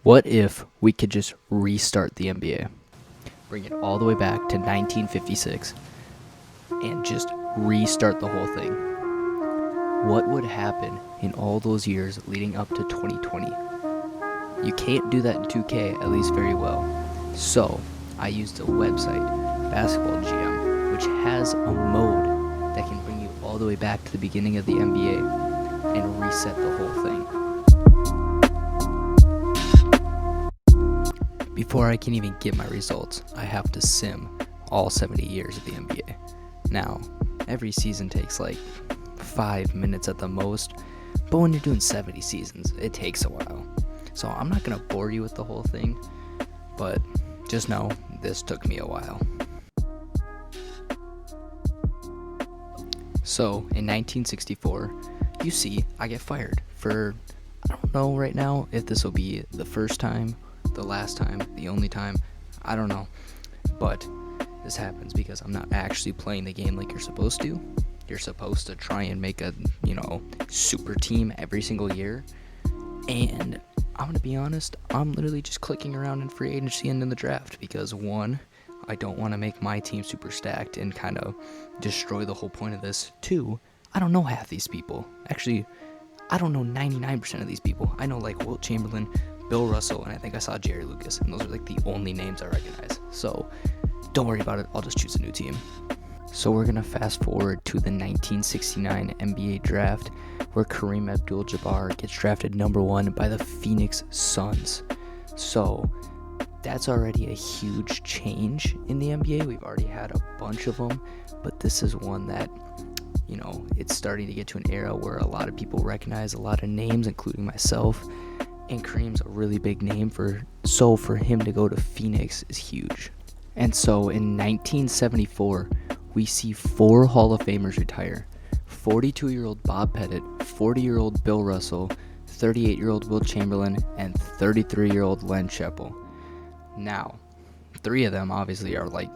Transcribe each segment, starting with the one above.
What if we could just restart the NBA? Bring it all the way back to 1956 and just restart the whole thing. What would happen in all those years leading up to 2020? You can't do that in 2K, at least very well. So, I used a website, Basketball GM, which has a mode that can bring you all the way back to the beginning of the NBA and reset the whole thing. Before I can even get my results, I have to sim all 70 years of the NBA. Now, every season takes like 5 minutes at the most, but when you're doing 70 seasons, it takes a while. So I'm not going to bore you with the whole thing, but just know this took me a while. So, in 1964, you see, I get fired for, I don't know right now if this will be the first time, the last time, the only time, I don't know. But this happens because I'm not actually playing the game like you're supposed to. You're supposed to try and make a, super team every single year. And I'm going to be honest, I'm literally just clicking around in free agency and in the draft because, one, I don't want to make my team super stacked and kind of destroy the whole point of this. Two, I don't know half these people. Actually, I don't know 99% of these people. I know like Wilt Chamberlain, Bill Russell, and I think I saw Jerry Lucas, and those are like the only names I recognize. So don't worry about it, I'll just choose a new team. So we're going to fast forward to the 1969 NBA draft where Kareem Abdul-Jabbar gets drafted number 1 by the Phoenix Suns. So that's already a huge change in the NBA. We've already had a bunch of them, but this is one that, it's starting to get to an era where a lot of people recognize a lot of names, including myself, and Kareem's a really big name for him to go to Phoenix is huge. And so in 1974, we see 4 Hall of Famers retire. 42-year-old Bob Pettit, 40-year-old Bill Russell, 38-year-old Wilt Chamberlain, and 33-year-old Len Cheppel. Now, 3 of them obviously are like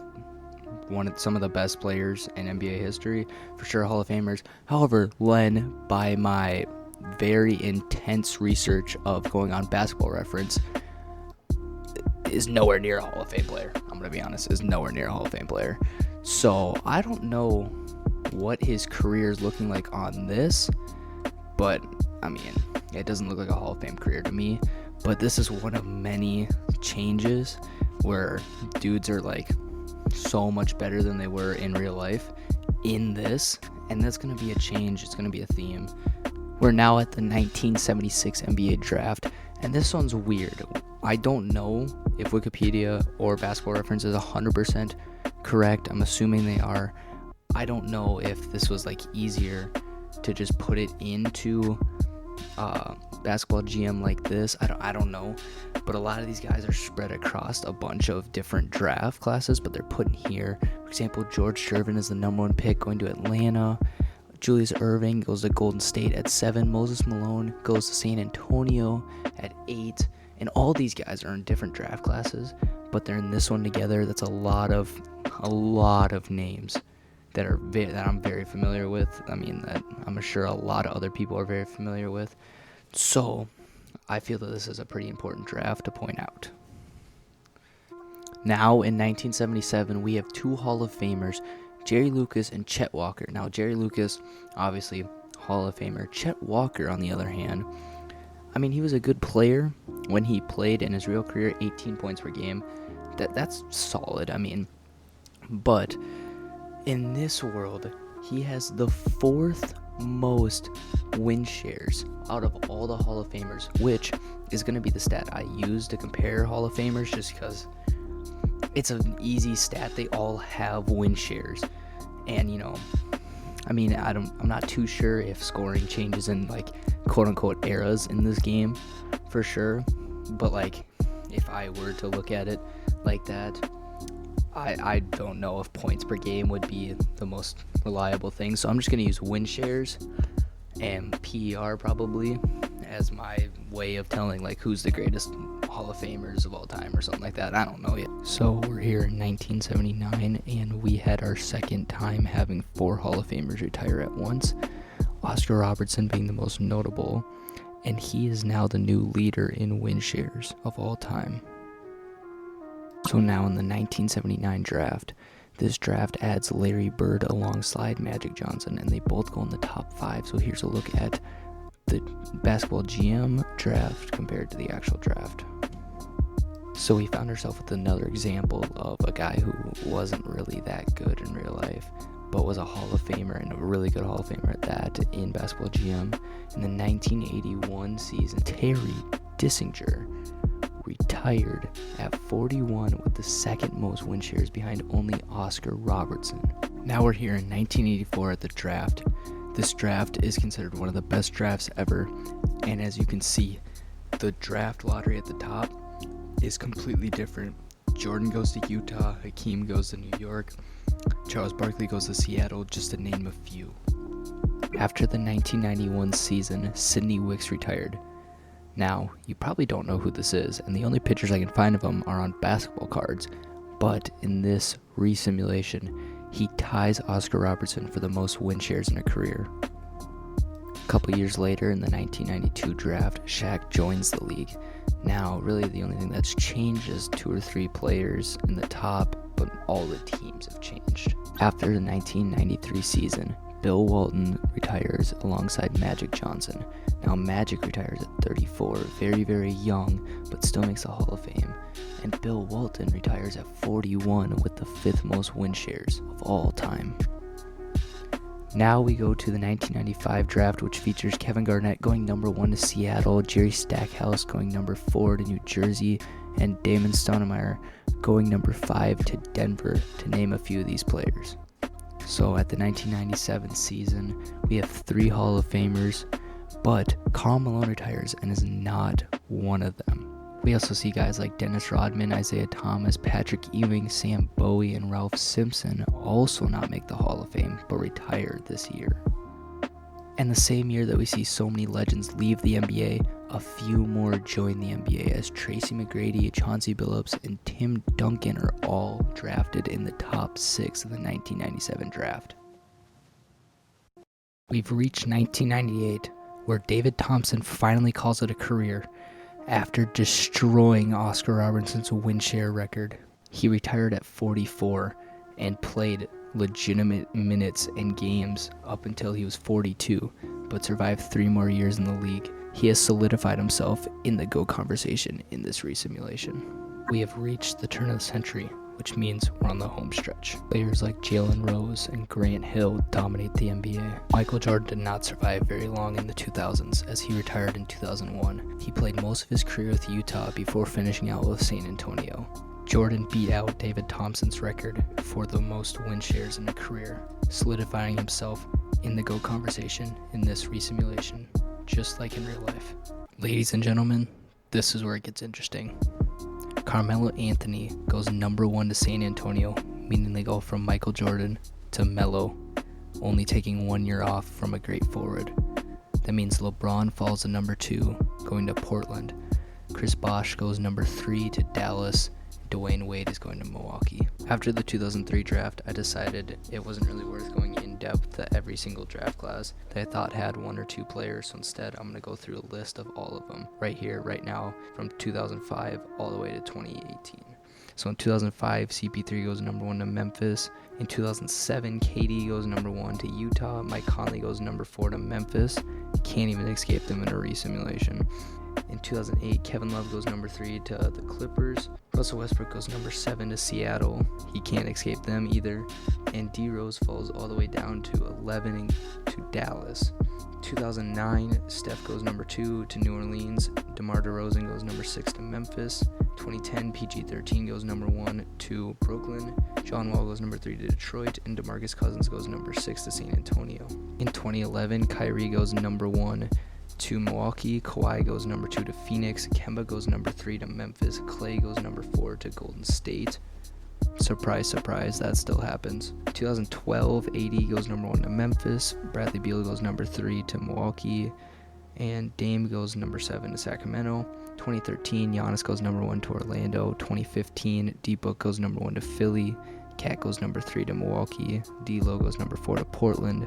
some of the best players in NBA history, for sure Hall of Famers. However, Len, by my very intense research of going on Basketball Reference, is nowhere near a Hall of Fame player. I'm going to be honest, is nowhere near a Hall of Fame player. So I don't know what his career is looking like on this, but I mean, it doesn't look like a Hall of Fame career to me. But this is one of many changes where dudes are like so much better than they were in real life in this, and that's going to be a change. It's going to be a theme. We're now at the 1976 NBA draft, and this one's weird. I don't know if Wikipedia or Basketball Reference is 100% correct. I'm assuming they are. I don't know if this was like easier to just put it into Basketball GM like this. I don't know. But a lot of these guys are spread across a bunch of different draft classes, but they're put in here. For example, George Gervin is the number 1 pick going to Atlanta. Julius Erving goes to Golden State at 7. Moses Malone goes to San Antonio at 8. And all these guys are in different draft classes, but they're in this one together. That's a lot of names that I'm very familiar with. I mean, that I'm sure a lot of other people are very familiar with. So I feel that this is a pretty important draft to point out. Now in 1977, we have 2 Hall of Famers, Jerry Lucas and Chet Walker. Now, Jerry Lucas, obviously Hall of Famer. Chet Walker, on the other hand, I mean, he was a good player when he played in his real career, 18 points per game. That's solid, I mean. But in this world, he has the 4th most win shares out of all the Hall of Famers, which is going to be the stat I use to compare Hall of Famers just because it's an easy stat. They all have win shares. And, I mean, I'm not too sure if scoring changes in like quote-unquote eras in this game for sure, but like if I were to look at it like that, I don't know if points per game would be the most reliable thing, so I'm just going to use win shares and PER probably as my way of telling like who's the greatest Hall of Famers of all time or something like that. I don't know yet. So we're here in 1979, and we had our second time having 4 Hall of Famers retire at once, Oscar Robertson being the most notable. and he is now the new leader in win shares of all time. So now in the 1979 draft, this draft adds Larry Bird alongside Magic Johnson, and they both go in the top 5. So here's a look at the basketball GM draft compared to the actual draft. So we found ourselves with another example of a guy who wasn't really that good in real life, but was a Hall of Famer, and a really good Hall of Famer at that, in basketball GM. In the 1981 season, Terry Dissinger retired at 41 with the second most win shares behind only Oscar Robertson. Now we're here in 1984 at the draft. This draft is considered one of the best drafts ever, and as you can see, the draft lottery at the top is completely different. Jordan goes to Utah, Hakeem goes to New York, Charles Barkley goes to Seattle, just to name a few. After the 1991 season, Sidney Wicks retired. Now, you probably don't know who this is, and the only pictures I can find of him are on basketball cards, but in this resimulation, he ties Oscar Robertson for the most win shares in a career. A couple years later, in the 1992 draft, Shaq joins the league. Now, really the only thing that's changed is 2 or 3 players in the top, but all the teams have changed. After the 1993 season, Bill Walton retires alongside Magic Johnson. Now Magic retires at 34, very, very young, but still makes the Hall of Fame. And Bill Walton retires at 41 with the 5th most win shares of all time. Now we go to the 1995 draft, which features Kevin Garnett going number 1 to Seattle, Jerry Stackhouse going number 4 to New Jersey, and Damon Stoudemire going number 5 to Denver, to name a few of these players. So at the 1997 season, we have 3 Hall of Famers, but Karl Malone retires and is not one of them. We also see guys like Dennis Rodman, Isaiah Thomas, Patrick Ewing, Sam Bowie, and Ralph Simpson also not make the Hall of Fame, but retire this year. And the same year that we see so many legends leave the NBA, a few more join the NBA, as Tracy McGrady, Chauncey Billups, and Tim Duncan are all drafted in the top 6 of the 1997 draft. We've reached 1998, where David Thompson finally calls it a career after destroying Oscar Robertson's win share record. He retired at 44 and played legitimate minutes and games up until he was 42, but survived 3 more years in the league. He has solidified himself in the GOAT conversation in this resimulation. We have reached the turn of the century, which means we're on the home stretch. Players like Jalen Rose and Grant Hill dominate the NBA. Michael Jordan did not survive very long in the 2000s, as he retired in 2001. He played most of his career with Utah before finishing out with San Antonio. Jordan beat out David Thompson's record for the most win shares in a career, solidifying himself in the GOAT conversation in this resimulation, just like in real life. Ladies and gentlemen, this is where it gets interesting. Carmelo Anthony goes number 1 to San Antonio, meaning they go from Michael Jordan to Melo, only taking 1 year off from a great forward. That means LeBron falls to number 2, going to Portland. Chris Bosh goes number 3 to Dallas. Dwayne Wade is going to Milwaukee. After the 2003 draft, I decided it wasn't really worth going in depth to every single draft class that I thought had 1 or 2 players, so instead I'm going to go through a list of all of them right here, right now, from 2005 all the way to 2018. So in 2005, CP3 goes number 1 to Memphis. In 2007, KD goes number 1 to Utah. Mike Conley goes number 4 to Memphis. Can't even escape them in a resimulation. In 2008, Kevin Love goes number 3 to the Clippers. Russell Westbrook goes number 7 to Seattle. He can't escape them either. And D Rose falls all the way down to 11 to Dallas. 2009, Steph goes number 2 to New Orleans. DeMar DeRozan goes number 6 to Memphis. 2010, PG-13 goes number 1 to Brooklyn. John Wall goes number 3 to Detroit. And DeMarcus Cousins goes number 6 to San Antonio. In 2011, Kyrie goes number 1 to Milwaukee. Kawhi goes number 2 to Phoenix. Kemba goes number 3 to Memphis. Clay goes number 4 to Golden State. Surprise, surprise, that still happens. 2012, AD goes number 1 to Memphis. Bradley Beal goes number 3 to Milwaukee. And Dame goes number 7 to Sacramento. 2013, Giannis goes number 1 to Orlando. 2015, D-Book goes number 1 to Philly. Cat goes number 3 to Milwaukee. D-Lo goes number 4 to Portland.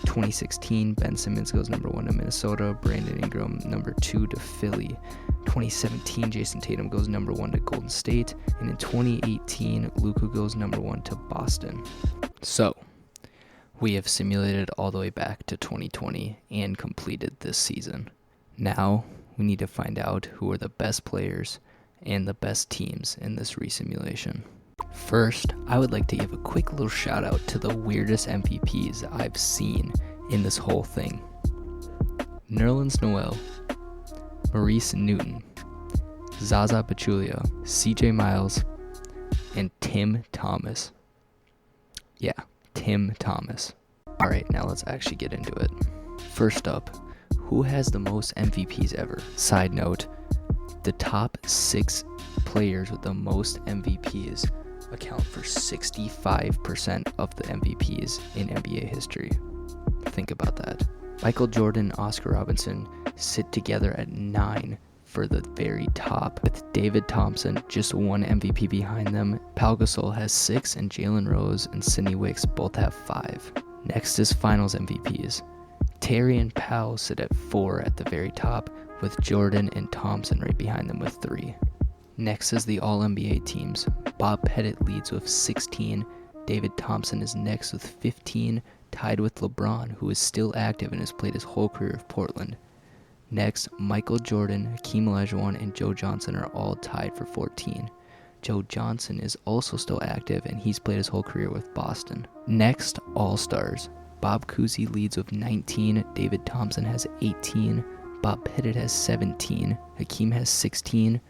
2016, Ben Simmons goes number 1 to Minnesota. Brandon Ingram, number 2 to Philly. 2017, Jason Tatum goes number 1 to Golden State. And in 2018, Luka goes number 1 to Boston. So, we have simulated all the way back to 2020 and completed this season. Now, we need to find out who are the best players and the best teams in this resimulation. First, I would like to give a quick little shout out to the weirdest MVPs I've seen in this whole thing. Nerlens Noel, Maurice Newton, Zaza Pachulia, CJ Miles, and Tim Thomas. Yeah, Tim Thomas. Alright, now let's actually get into it. First up, who has the most MVPs ever? Side note, the top 6 players with the most MVPs account for 65% of the MVPs in NBA history. Think about that. Michael Jordan and Oscar Robertson sit together at 9 for the very top, with David Thompson just 1 MVP behind them. Pau Gasol has 6, and Jalen Rose and Sidney Wicks both have 5. Next is Finals MVPs. Terry and Powell sit at 4 at the very top, with Jordan and Thompson right behind them with 3. Next is the All-NBA teams. Bob Pettit leads with 16. David Thompson is next with 15, tied with LeBron, who is still active and has played his whole career with Portland. Next, Michael Jordan, Hakeem Olajuwon, and Joe Johnson are all tied for 14. Joe Johnson is also still active, and he's played his whole career with Boston. Next, All-Stars. Bob Cousy leads with 19. David Thompson has 18. Bob Pettit has 17. Hakeem has 16.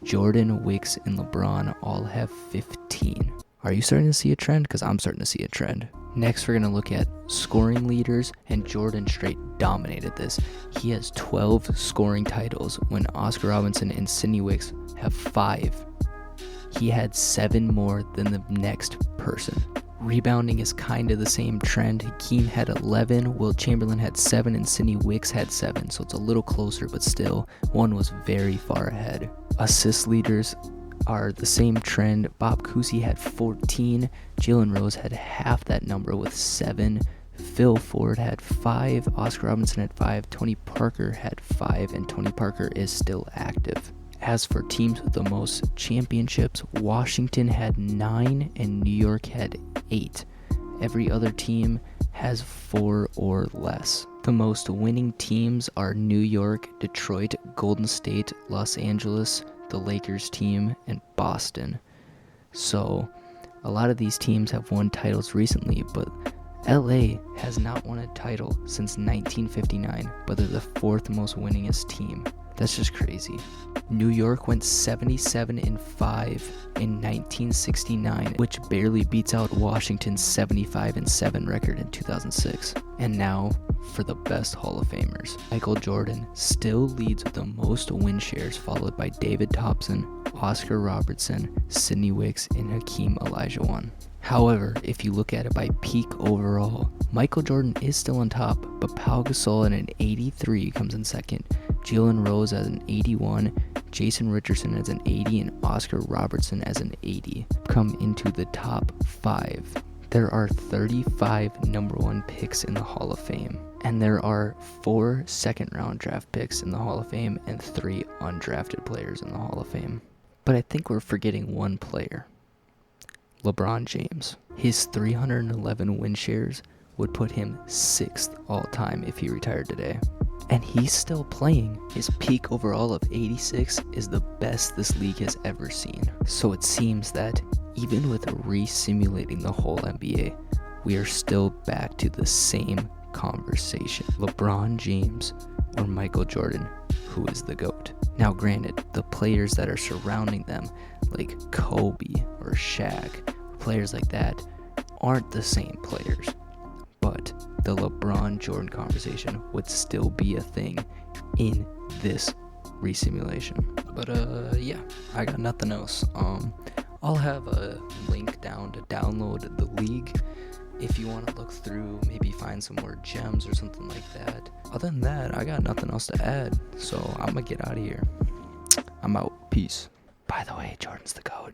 Jordan, Wicks, and LeBron all have 15. Are you starting to see a trend? Because I'm starting to see a trend. Next, we're going to look at scoring leaders, and Jordan straight dominated this. He has 12 scoring titles when Oscar Robertson and Sidney Wicks have 5. He had 7 more than the next person. Rebounding is kind of the same trend. Hakeem had 11, Wilt Chamberlain had 7, and Sidney Wicks had 7, so it's a little closer, but still, one was very far ahead. Assist leaders are the same trend. Bob Cousy had 14, Jalen Rose had half that number with 7, Phil Ford had 5, Oscar Robertson had 5, Tony Parker had 5, and Tony Parker is still active. As for teams with the most championships, Washington had 9 and New York had 8. Every other team has 4 or less. The most winning teams are New York, Detroit, Golden State, Los Angeles, the Lakers team, and Boston. So, a lot of these teams have won titles recently, but LA has not won a title since 1959, but they're the 4th most winningest team. That's just crazy. New York went 77-5 in 1969, which barely beats out Washington's 75-7 record in 2006. And now for the best Hall of Famers. Michael Jordan still leads with the most win shares, followed by David Thompson, Oscar Robertson, Sidney Wicks, and Hakeem Olajuwon. However, if you look at it by peak overall, Michael Jordan is still on top, but Pau Gasol at an 83 comes in second, Jalen Rose as an 81, Jason Richardson as an 80, and Oscar Robertson as an 80 come into the top 5. There are 35 number 1 picks in the Hall of Fame, and there are 4 second-round draft picks in the Hall of Fame and 3 undrafted players in the Hall of Fame. But I think we're forgetting one player. LeBron James. His 311 win shares would put him 6th all-time if he retired today. And he's still playing. His peak overall of 86 is the best this league has ever seen. So it seems that even with re-simulating the whole NBA, we are still back to the same conversation. LeBron James or Michael Jordan, who is the GOAT? Now granted, the players that are surrounding them, like Kobe or Shaq, players like that, aren't the same players. But the LeBron Jordan conversation would still be a thing in this resimulation. But yeah, I got nothing else. I'll have a link down to download the league if you want to look through, maybe find some more gems or something like that. Other than that, I got nothing else to add, so I'm gonna get out of here. I'm out. Peace. By the way, Jordan's the GOAT.